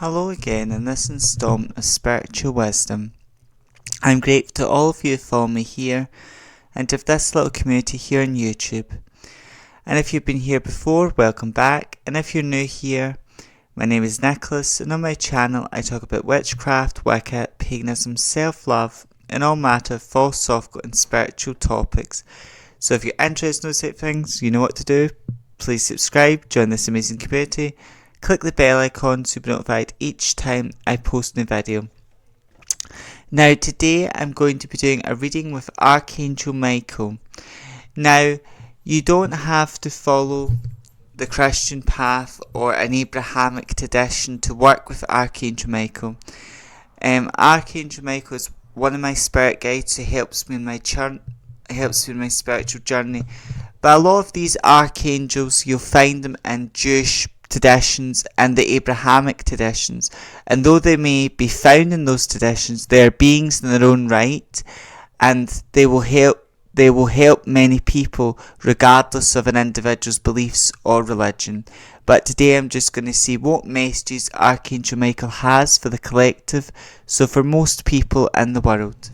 Hello again in this installment of Spiritual Wisdom. I'm grateful to all of you who follow me here and of this little community here on YouTube. And if you've been here before, welcome back. And if you're new here, my name is Nicholas, and on my channel I talk about witchcraft, Wicca, paganism, self-love, and all matter of philosophical and spiritual topics. So if you're interested in those type of things, you know what to do. Please subscribe, join this amazing community. Click the bell icon to be notified each time I post a new video. Now today I'm going to be doing a reading with Archangel Michael. Now you don't have to follow the Christian path or an Abrahamic tradition to work with Archangel Michael. Archangel Michael is one of my spirit guides who helps me in my spiritual journey. But a lot of these archangels, you'll find them in Jewish traditions and the Abrahamic traditions, and though they may be found in those traditions, they are beings in their own right, and they will help many people regardless of an individual's beliefs or religion. But today I'm just going to see what messages Archangel Michael has for the collective, so for most people in the world.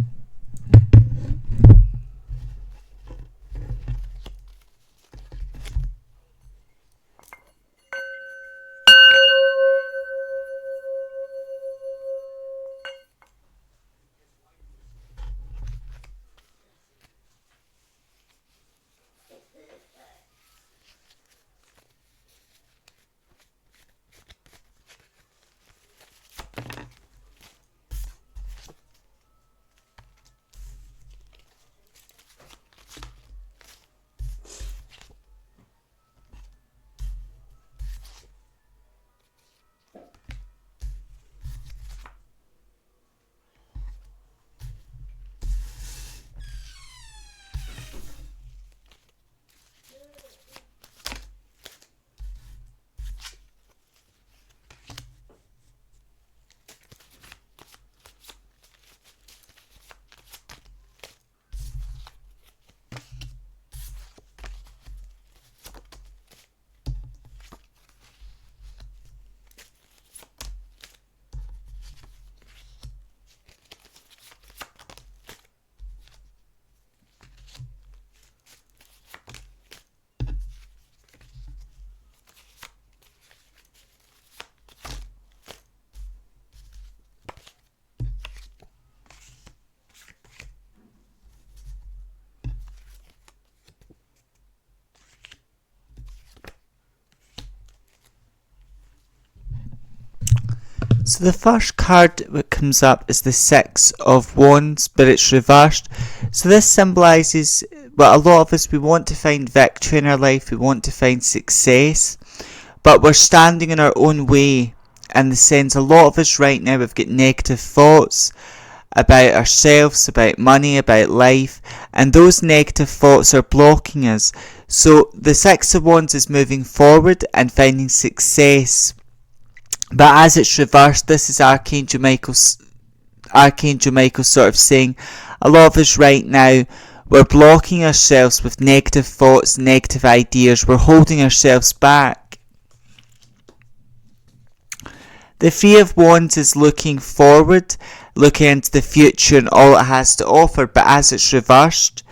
So the first card that comes up is the Six of Wands, but it's reversed. So this symbolises, well, a lot of us, we want to find victory in our life, we want to find success, but we're standing in our own way, in the sense a lot of us right now have got negative thoughts about ourselves, about money, about life, and those negative thoughts are blocking us. So the Six of Wands is moving forward and finding success. But as it's reversed, this is Archangel Michael sort of saying, a lot of us right now, we're blocking ourselves with negative thoughts, negative ideas, we're holding ourselves back. The Three of Wands is looking forward, looking into the future and all it has to offer, but as it's reversed,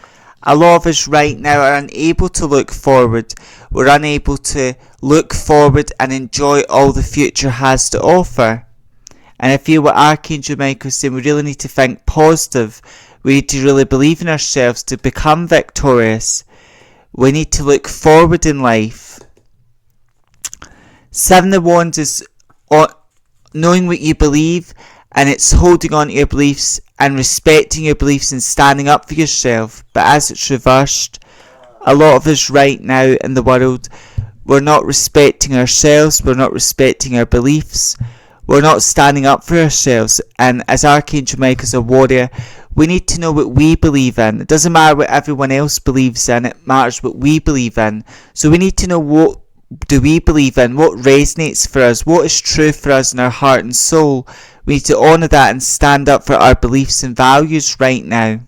a lot of us right now are unable to look forward. We're unable to look forward and enjoy all the future has to offer. And I feel what Archangel Michael is saying, we really need to think positive. We need to really believe in ourselves to become victorious. We need to look forward in life. Seven of Wands is knowing what you believe, and it's holding on to your beliefs and respecting your beliefs and standing up for yourself. But as it's reversed, a lot of us right now in the world, we're not respecting ourselves, we're not respecting our beliefs, we're not standing up for ourselves. And as Archangel Michael is a warrior, we need to know what we believe in. It doesn't matter what everyone else believes in, it matters what we believe in. So we need to know what do we believe in, what resonates for us, what is true for us in our heart and soul. We need to honour that and stand up for our beliefs and values right now.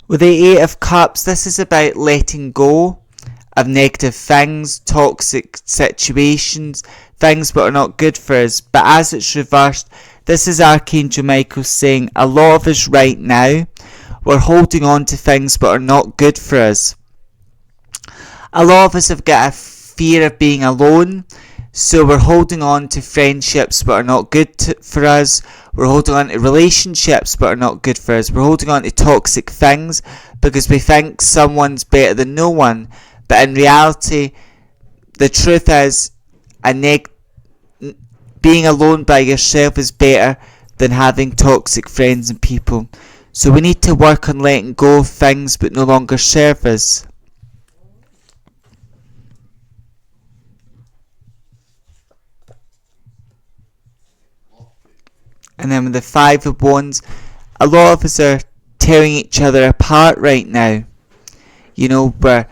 With the Eight of Cups, this is about letting go, of negative things, toxic situations, things that are not good for us. But as it's reversed, this is Archangel Michael saying a lot of us right now, we're holding on to things that are not good for us. A lot of us have got a fear of being alone, so we're holding on to friendships that are not good for us. We're holding on to relationships that are not good for us. We're holding on to toxic things because we think someone's better than no one. But in reality, the truth is, being alone by yourself is better than having toxic friends and people. So we need to work on letting go of things that no longer serve us. And then with the Five of Wands, a lot of us are tearing each other apart right now. You know, where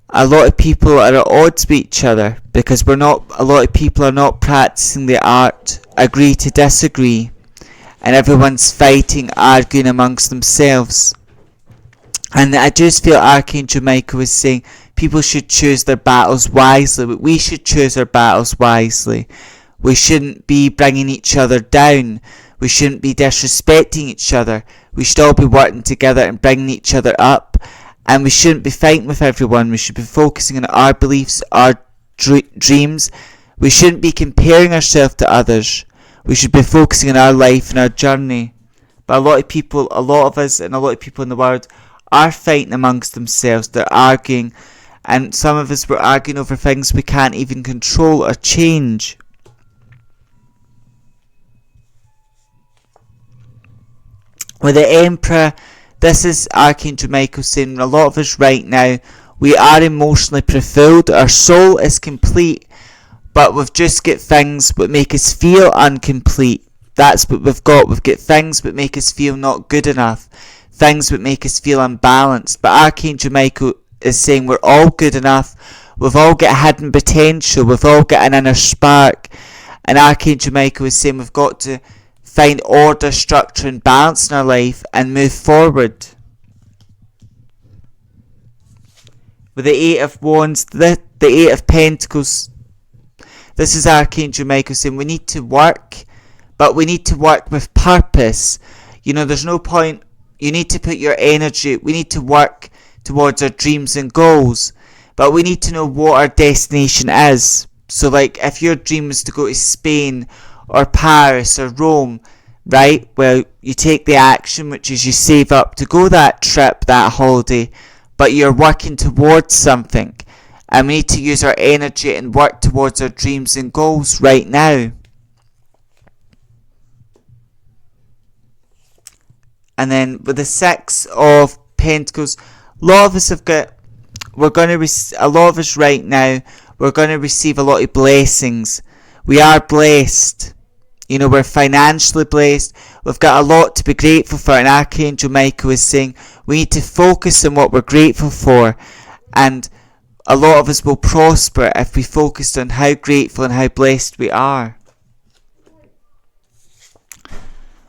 a lot of people are at odds with each other because a lot of people are not practicing the art, agree to disagree. And everyone's fighting, arguing amongst themselves. And I just feel Archangel Michael was saying people should choose their battles wisely, but we should choose our battles wisely. We shouldn't be bringing each other down. We shouldn't be disrespecting each other. We should all be working together and bringing each other up. And we shouldn't be fighting with everyone. We should be focusing on our beliefs, our dreams. We shouldn't be comparing ourselves to others. We should be focusing on our life and our journey. But a lot of us and a lot of people in the world are fighting amongst themselves. They're arguing. And some of us were arguing over things we can't even control or change. With the Emperor, this is Archangel Michael saying a lot of us right now, we are emotionally fulfilled. Our soul is complete, but we've just got things that make us feel incomplete. That's what we've got. We've got things that make us feel not good enough. Things that make us feel unbalanced. But Archangel Michael is saying we're all good enough. We've all got hidden potential. We've all got an inner spark. And Archangel Michael is saying we've got to find order, structure and balance in our life and move forward. With the Eight of Wands, the Eight of Pentacles, this is Archangel Michael saying we need to work, but we need to work with purpose. You know, there's no point, you need to put your energy, we need to work towards our dreams and goals, but we need to know what our destination is. So like, if your dream is to go to Spain or Paris or Rome, right, well, you take the action, which is you save up to go that trip, that holiday, but you're working towards something. And we need to use our energy and work towards our dreams and goals right now. And then with the Six of Pentacles, a lot of us right now, we're going to receive a lot of blessings. We are blessed. You know, we're financially blessed. We've got a lot to be grateful for. And Archangel Michael is saying we need to focus on what we're grateful for. And a lot of us will prosper if we focus on how grateful and how blessed we are.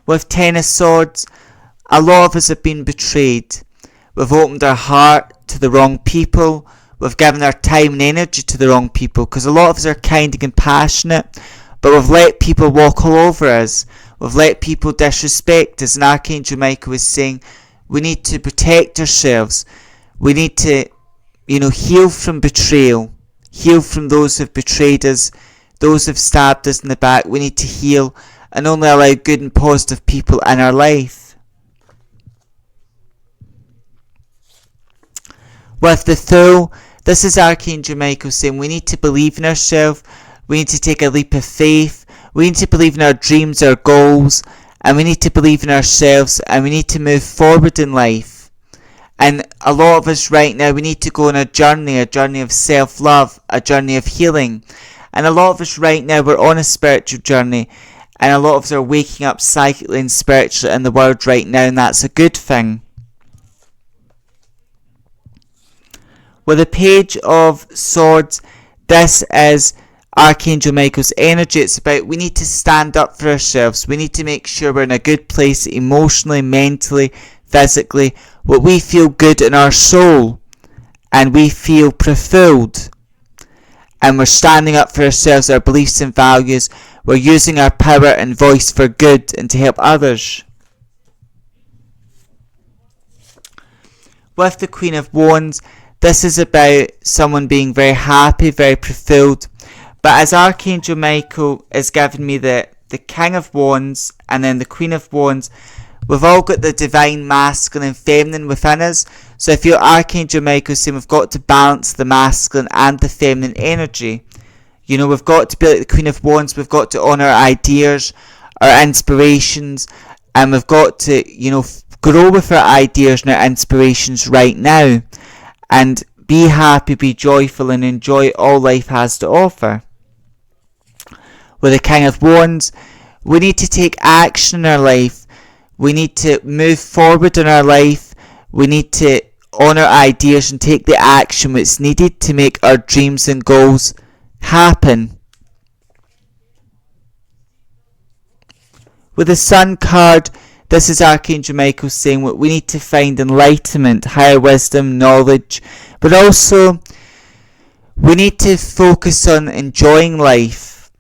With Ten of Swords, a lot of us have been betrayed. We've opened our heart to the wrong people. We've given our time and energy to the wrong people. Because a lot of us are kind and compassionate, but we've let people walk all over us. We've let people disrespect us. And Archangel Michael is saying we need to protect ourselves. We need to, heal from betrayal. Heal from those who have betrayed us. Those who have stabbed us in the back. We need to heal and only allow good and positive people in our life. With the Fool, this is Archangel Michael saying we need to believe in ourselves. We need to take a leap of faith. We need to believe in our dreams, our goals, and we need to believe in ourselves, and we need to move forward in life. And a lot of us right now, we need to go on a journey of self-love, a journey of healing. And a lot of us right now, we're on a spiritual journey, and a lot of us are waking up psychically and spiritually in the world right now, and that's a good thing. With the Page of Swords, this is Archangel Michael's energy. It's about we need to stand up for ourselves. We need to make sure we're in a good place emotionally, mentally, physically. What we feel good in our soul. and we feel fulfilled, and we're standing up for ourselves, our beliefs and values. We're using our power and voice for good and to help others. With the Queen of Wands, this is about someone being very happy, very fulfilled. But as Archangel Michael has given me the King of Wands and then the Queen of Wands, we've all got the divine masculine and feminine within us. So if you're Archangel Michael saying we've got to balance the masculine and the feminine energy. You know, we've got to be like the Queen of Wands, we've got to honour our ideas, our inspirations, and we've got to, you know, grow with our ideas and our inspirations right now. And be happy, be joyful, and enjoy all life has to offer. With the King of Wands, we need to take action in our life. We need to move forward in our life. We need to honour ideas and take the action that's needed to make our dreams and goals happen. With the Sun card, this is Archangel Michael saying what we need to find enlightenment, higher wisdom, knowledge, but also we need to focus on enjoying life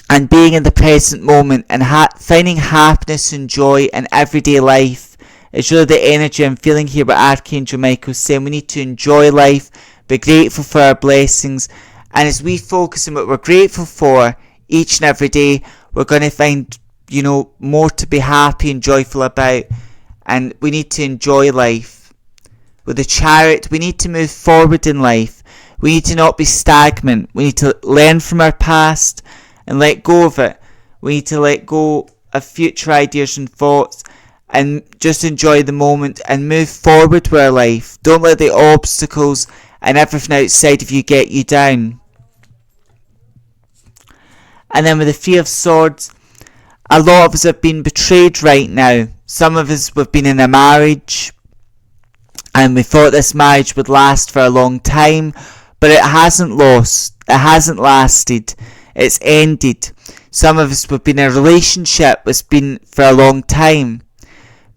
and being in the present moment and finding happiness and joy in everyday life. It's really the energy I'm feeling here with Archangel Michael saying we need to enjoy life, be grateful for our blessings, and as we focus on what we're grateful for each and every day, we're going to find, you know, more to be happy and joyful about, and we need to enjoy life. With the Chariot, we need to move forward in life. We need to not be stagnant. We need to learn from our past and let go of it. We need to let go of future ideas and thoughts and just enjoy the moment and move forward with our life. Don't let the obstacles and everything outside of you get you down. And then with the Three of Swords, a lot of us have been betrayed right now. Some of us have been in a marriage and we thought this marriage would last for a long time, but it hasn't lasted. It's ended. Some of us have been in a relationship that's been for a long time.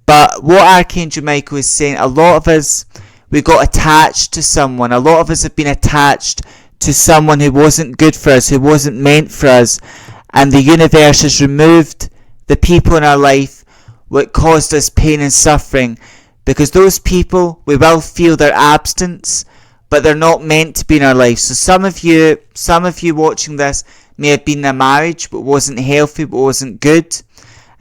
But what Archangel Michael is saying, a lot of us, we got attached to someone. A lot of us have been attached to someone who wasn't good for us, who wasn't meant for us. And the universe has removed the people in our life what caused us pain and suffering. Because those people, we will feel their absence, but they're not meant to be in our life. So some of you watching this may have been in a marriage but wasn't healthy, but wasn't good.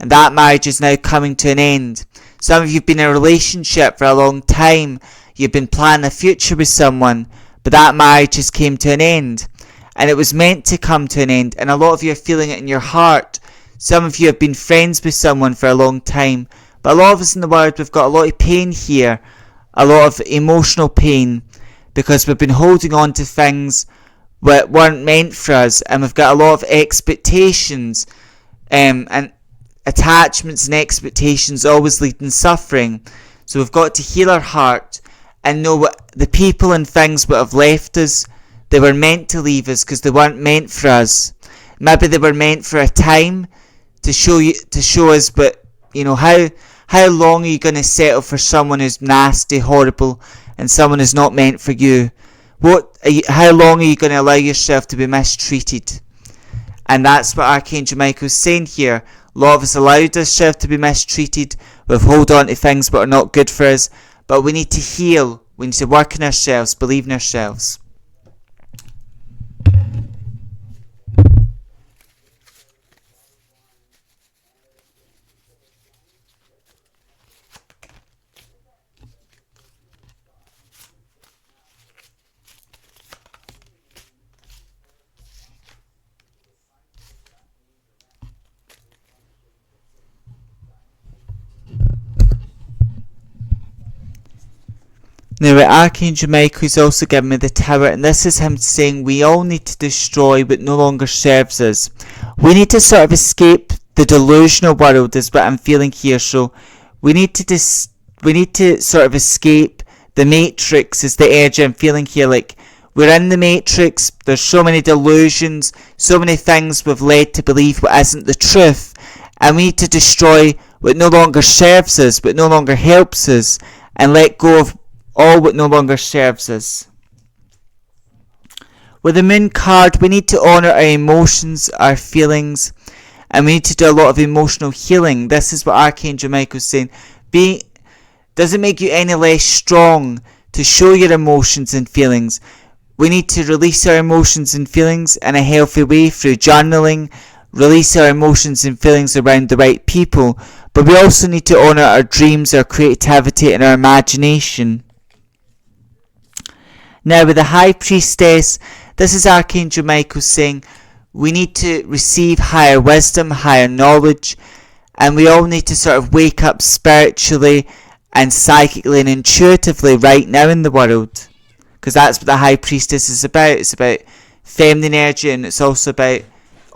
And that marriage is now coming to an end. Some of you have been in a relationship for a long time. You've been planning a future with someone, but that marriage just came to an end. And it was meant to come to an end. And a lot of you are feeling it in your heart. Some of you have been friends with someone for a long time. But a lot of us in the world, we've got a lot of pain here. A lot of emotional pain. Because we've been holding on to things that weren't meant for us. And we've got a lot of expectations. And attachments and expectations always lead in suffering. So we've got to heal our heart. And know what the people and things that have left us, they were meant to leave us because they weren't meant for us. Maybe they were meant for a time to show us, but you know, how long are you going to settle for someone who's nasty, horrible, and someone who's not meant for you? How long are you going to allow yourself to be mistreated? And that's what Archangel Michael is saying here. A lot of us allowed ourselves to be mistreated. We've held on to things that are not good for us. But we need to heal. We need to work on ourselves, believe in ourselves. Now, Archangel Michael is also giving me the Tower, and this is him saying we all need to destroy what no longer serves us. We need to sort of escape the delusional world, is what I'm feeling here. So we need to sort of escape the matrix, is the energy I'm feeling here. Like, we're in the matrix, there's so many delusions, so many things we've led to believe what isn't the truth, and we need to destroy what no longer serves us, what no longer helps us, and let go of all what no longer serves us. With the Moon card, we need to honour our emotions, our feelings, and we need to do a lot of emotional healing. This is what Archangel Michael's saying. Doesn't make you any less strong to show your emotions and feelings. We need to release our emotions and feelings in a healthy way through journaling, release our emotions and feelings around the right people, but we also need to honour our dreams, our creativity and our imagination. Now with the High Priestess, this is Archangel Michael saying we need to receive higher wisdom, higher knowledge, and we all need to sort of wake up spiritually and psychically and intuitively right now in the world, because that's what the High Priestess is about. It's about feminine energy, and it's also about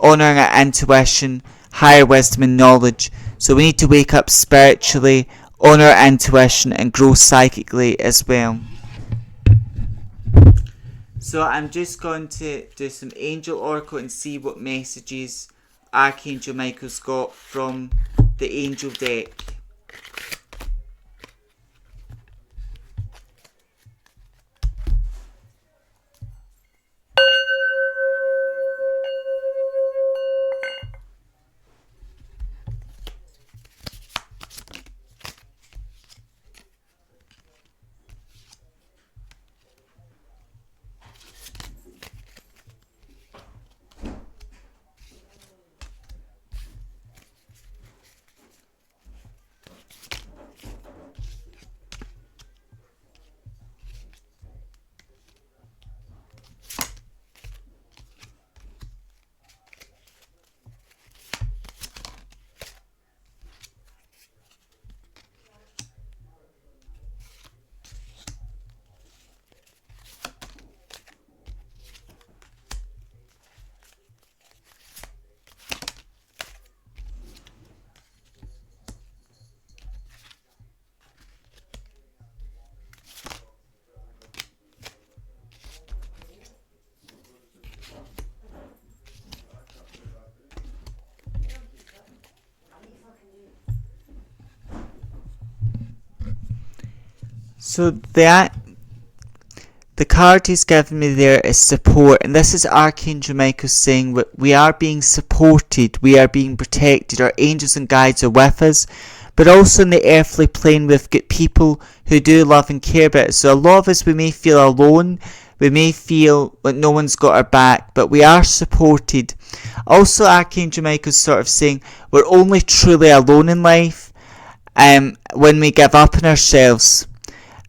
honouring our intuition, higher wisdom and knowledge. So we need to wake up spiritually, honour our intuition and grow psychically as well. So I'm just going to do some Angel Oracle and see what messages Archangel Michael's got from the Angel deck. So the card he's given me there is support, and this is Archangel Michael saying we are being supported, we are being protected, our angels and guides are with us, but also in the earthly plane we've got people who do love and care about us. So a lot of us, we may feel alone, we may feel like no one's got our back, but we are supported. Also Archangel Michael's sort of saying we're only truly alone in life when we give up on ourselves.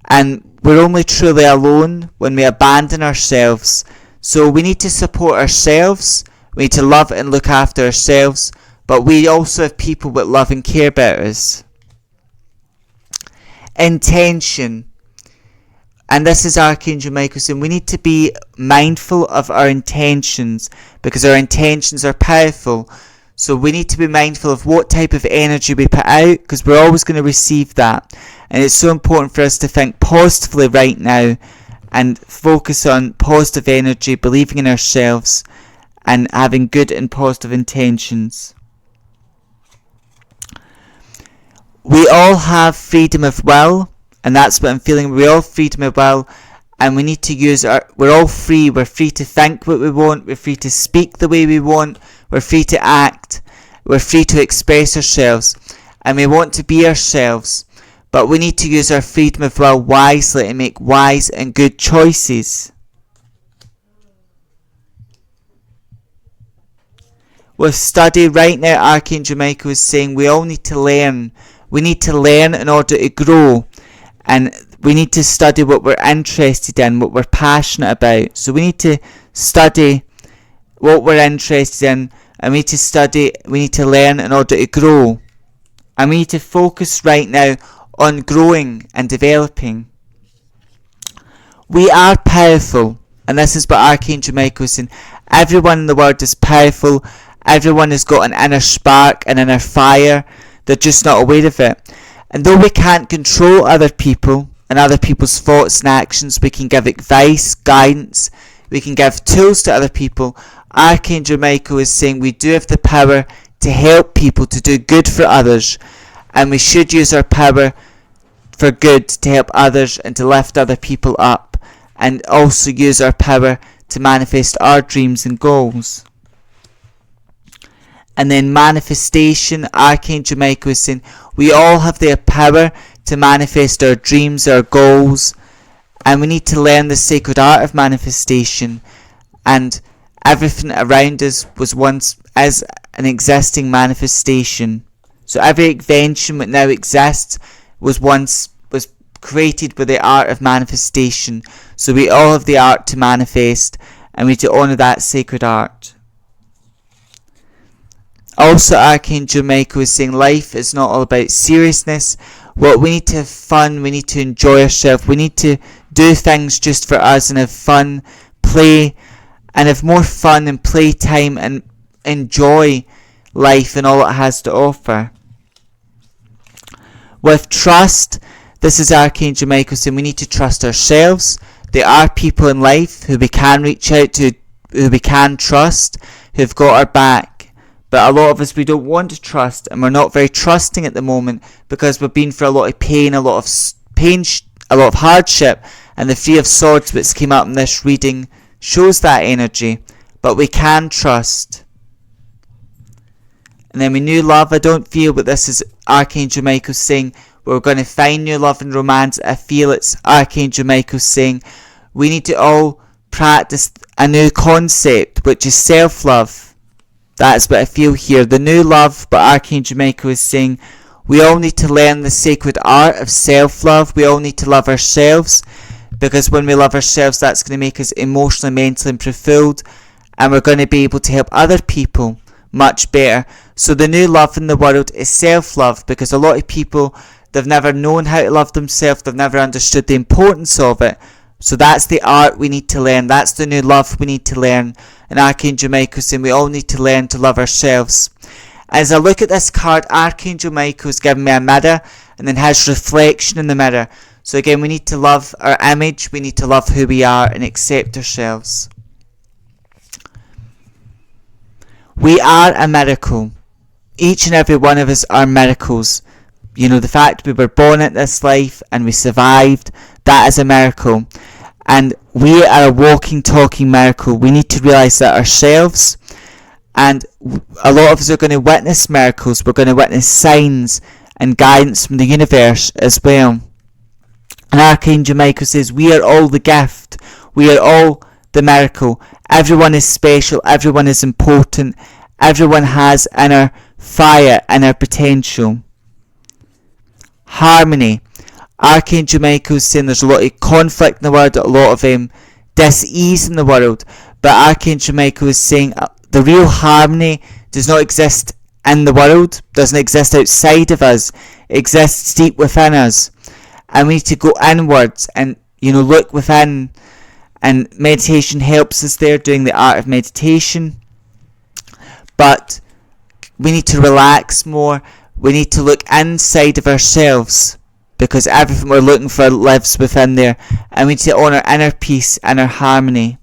And we're only truly alone when we abandon ourselves. So we need to support ourselves, we need to love and look after ourselves, but we also have people that love and care about us. Intention. And this is Archangel Michael saying we need to be mindful of our intentions, because our intentions are powerful. So we need to be mindful of what type of energy we put out, because we're always going to receive that. And it's so important for us to think positively right now and focus on positive energy, believing in ourselves and having good and positive intentions. We all have freedom of will, and that's what I'm feeling. We all have freedom of will, and we need to use we're all free. We're free to think what we want, we're free to speak the way we want, we're free to act, we're free to express ourselves, and we want to be ourselves, but we need to use our freedom of will wisely and make wise and good choices. With study right now, Archangel Michael is saying we all need to learn. We need to learn in order to grow, and we need to study what we're interested in, what we're passionate about. So we need to study what we're interested in, and we need to learn in order to grow. And we need to focus right now on growing and developing. We are powerful, and this is what Archangel Michael is saying. Everyone in the world is powerful. Everyone has got an inner spark, an inner fire. They're just not aware of it. And though we can't control other people and other people's thoughts and actions, we can give advice, guidance, we can give tools to other people. Archangel Michael is saying we do have the power to help people, to do good for others, and we should use our power for good, to help others and to lift other people up, and also use our power to manifest our dreams and goals. And then manifestation, Archangel Michael is saying we all have the power to manifest our dreams, our goals, and we need to learn the sacred art of manifestation. And everything around us was once as an existing manifestation. So every invention that now exists was created with the art of manifestation. So we all have the art to manifest, and we need to honour that sacred art. Also, Archangel Michael is saying life is not all about seriousness. Well, we need to have fun, we need to enjoy ourselves, we need to do things just for us and have fun, play, and have more fun and playtime and enjoy life and all it has to offer. With trust, this is Archangel Michael saying we need to trust ourselves. There are people in life who we can reach out to, who we can trust, who've got our back. But a lot of us, we don't want to trust, and we're not very trusting at the moment because we've been through a lot of pain, a lot of hardship, and the Three of Swords which came up in this reading shows that energy. But we can trust. And then with new love, I don't feel, but this is Archangel Michael saying we're going to find new love and romance. I feel it's Archangel Michael saying we need to all practice a new concept, which is self-love. That's what I feel here. The new love, but Archangel Michael is saying we all need to learn the sacred art of self-love. We all need to love ourselves, because when we love ourselves, that's going to make us emotionally, mentally and fulfilled, and we're going to be able to help other people much better. So the new love in the world is self-love, because a lot of people, they've never known how to love themselves, they've never understood the importance of it. So that's the art we need to learn, that's the new love we need to learn. And Archangel Michael saying we all need to learn to love ourselves. As I look at this card, Archangel Michael is giving me a mirror and then his reflection in the mirror. So again, we need to love our image, we need to love who we are and accept ourselves. We are a miracle. Each and every one of us are miracles. You know, the fact we were born into this life and we survived, that is a miracle. And we are a walking, talking miracle. We need to realise that ourselves. And a lot of us are going to witness miracles. We're going to witness signs and guidance from the universe as well. And Archangel Michael says we are all the gift. We are all the miracle. Everyone is special. Everyone is important. Everyone has inner fire, inner potential. Harmony. Archangel Michael is saying there's a lot of conflict in the world, a lot of dis-ease in the world, but Archangel Michael is saying the real harmony does not exist in the world, doesn't exist outside of us, it exists deep within us. And we need to go inwards and, look within, and meditation helps us there, doing the art of meditation. But we need to relax more, we need to look inside of ourselves, because everything we're looking for lives within there, and we need to honour inner peace, inner harmony.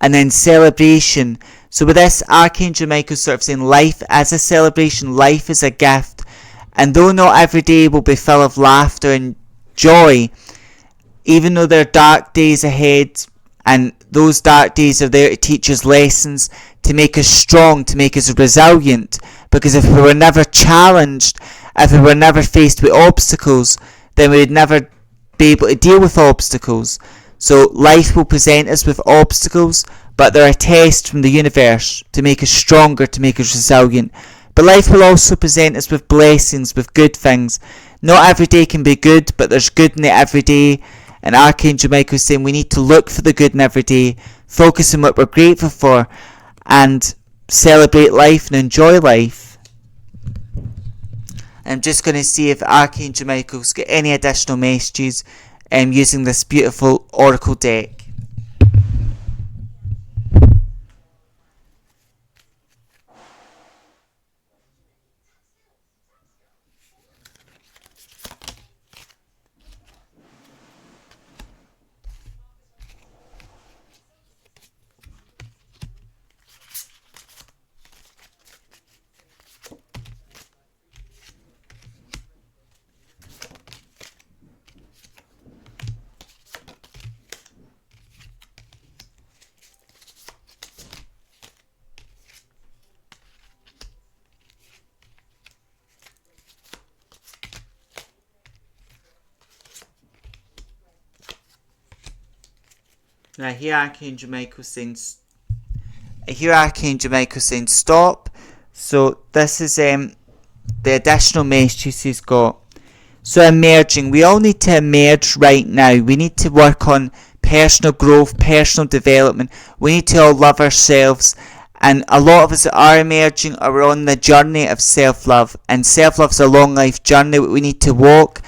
And then celebration. So with this, Archangel Michael sort of saying life is a celebration, life is a gift, and though not every day will be full of laughter and joy, even though there are dark days ahead, and those dark days are there to teach us lessons, to make us strong, to make us resilient. Because if we were never challenged, if we were never faced with obstacles, then we would never be able to deal with obstacles. So life will present us with obstacles, but they're a test from the universe to make us stronger, to make us resilient. But life will also present us with blessings, with good things. Not every day can be good, but there's good in it every day. And Archangel Michael is saying we need to look for the good in every day, focus on what we're grateful for, and celebrate life and enjoy life. I'm just going to see if Archangel Michael's got any additional messages using this beautiful oracle deck. Now here Archangel Michael saying stop. So this is the additional message he's got. So emerging, we all need to emerge right now. We need to work on personal growth, personal development. We need to all love ourselves. And a lot of us that are emerging are on the journey of self-love. And self-love is a long life journey we need to walk.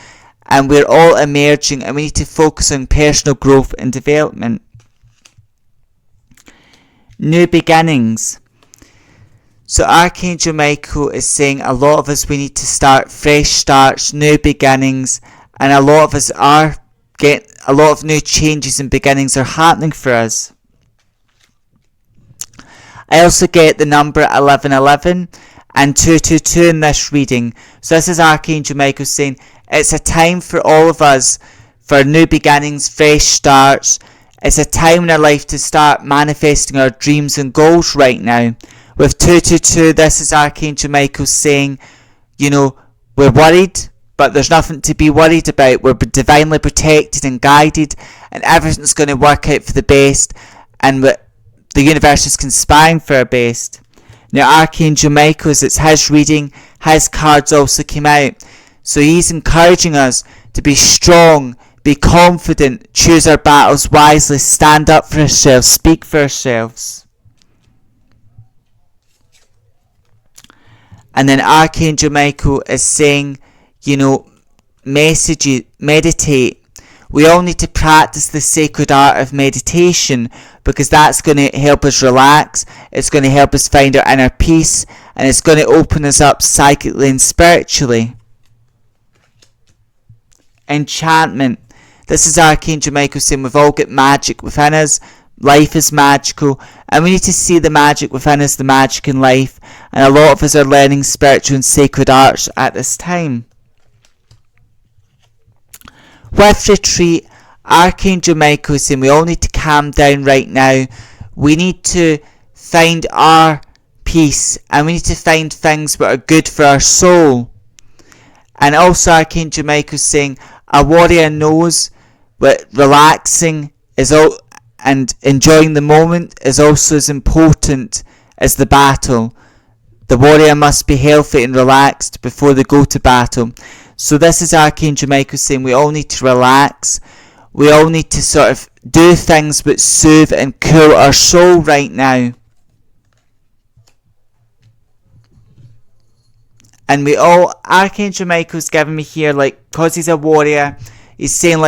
And we're all emerging and we need to focus on personal growth and development. New beginnings. So Archangel Michael is saying a lot of us, we need to start fresh starts, new beginnings, and a lot of us are getting a lot of new changes and beginnings are happening for us. I also get the number 1111 and 222 in this reading. So this is Archangel Michael saying it's a time for all of us for new beginnings, fresh starts. It's a time in our life to start manifesting our dreams and goals right now. With 222, this is Archangel Michael saying, we're worried, but there's nothing to be worried about. We're divinely protected and guided, and everything's going to work out for the best, and the universe is conspiring for our best. Now, Archangel Michael, as it's his reading, his cards also came out. So he's encouraging us to be strong, be confident, choose our battles wisely, stand up for ourselves, speak for ourselves. And then Archangel Michael is saying, meditate. We all need to practice the sacred art of meditation because that's going to help us relax, it's going to help us find our inner peace, and it's going to open us up psychically and spiritually. Enchantment. This is Archangel Michael saying we've all got magic within us. Life is magical, and we need to see the magic within us, the magic in life, and a lot of us are learning spiritual and sacred arts at this time. With retreat, Archangel Michael is saying we all need to calm down right now. We need to find our peace, and we need to find things that are good for our soul. And also Archangel Michael is saying a warrior knows that relaxing is all and enjoying the moment is also as important as the battle. The warrior must be healthy and relaxed before they go to battle. So this is Archangel Michael saying we all need to relax. We all need to sort of do things that soothe and cool our soul right now. And Archangel Michael's giving me here, because he's a warrior, he's saying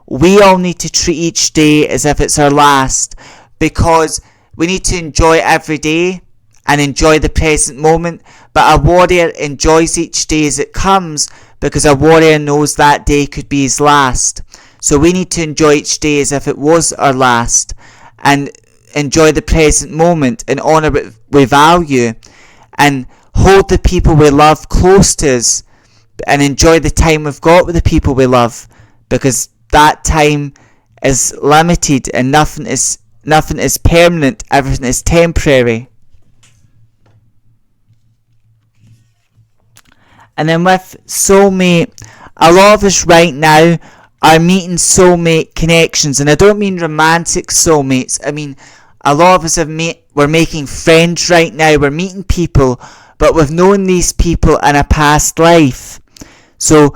we all need to treat each day as if it's our last, because we need to enjoy every day and enjoy the present moment, but a warrior enjoys each day as it comes because a warrior knows that day could be his last. So we need to enjoy each day as if it was our last and enjoy the present moment and honour what we value and hold the people we love close to us and enjoy the time we've got with the people we love, because that time is limited and nothing is permanent, everything is temporary. And then with soulmate, a lot of us right now are meeting soulmate connections, and I don't mean romantic soulmates. I mean a lot of us we're making friends right now, we're meeting people, but we've known these people in a past life. So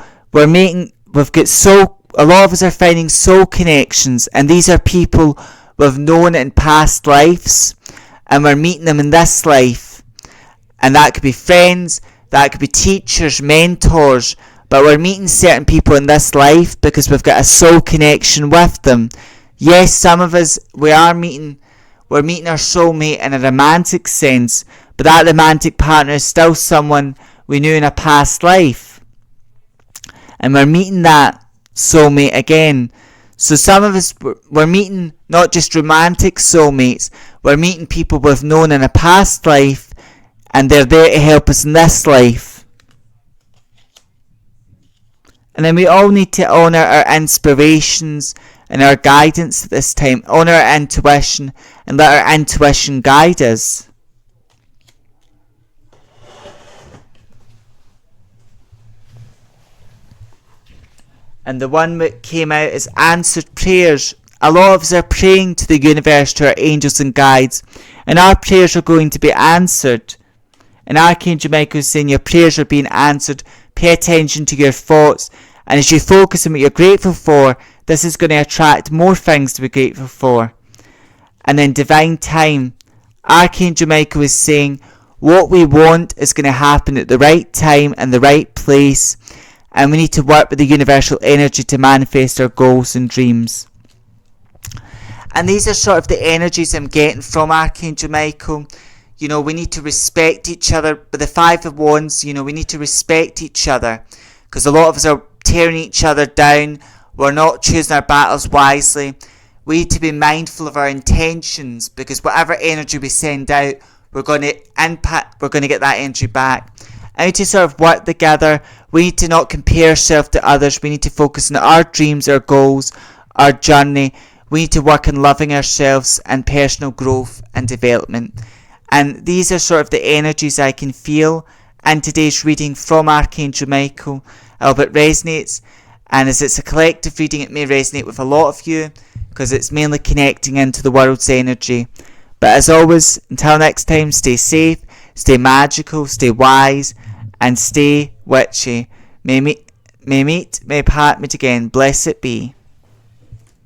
a lot of us are finding soul connections, and these are people we've known in past lives, and we're meeting them in this life. And that could be friends, that could be teachers, mentors, but we're meeting certain people in this life because we've got a soul connection with them. Yes, some of us, we're meeting our soulmate in a romantic sense, but that romantic partner is still someone we knew in a past life. And we're meeting that soulmate again. So some of us, we're meeting not just romantic soulmates, we're meeting people we've known in a past life, and they're there to help us in this life. And then we all need to honour our inspirations and our guidance at this time. Honour our intuition and let our intuition guide us. And the one that came out is answered prayers. A lot of us are praying to the universe, to our angels and guides, and our prayers are going to be answered. And Archangel Michael is saying your prayers are being answered. Pay attention to your thoughts, and as you focus on what you're grateful for, this is going to attract more things to be grateful for. And then divine time, Archangel Michael is saying what we want is going to happen at the right time and the right place, and we need to work with the universal energy to manifest our goals and dreams. And these are sort of the energies I'm getting from Archangel Michael. You know, we need to respect each other. With the Five of Wands, you know, we need to respect each other, because a lot of us are tearing each other down. We're not choosing our battles wisely. We need to be mindful of our intentions, because whatever energy we send out, we're going to get that energy back. And we need to sort of work together. We need to not compare ourselves to others. We need to focus on our dreams, our goals, our journey. We need to work on loving ourselves and personal growth and development. And these are sort of the energies I can feel in today's reading from Archangel Michael. I hope it resonates. And as it's a collective reading, it may resonate with a lot of you, because it's mainly connecting into the world's energy. But as always, until next time, stay safe, stay magical, stay wise, and stay witchy. May part meet again. Blessed be.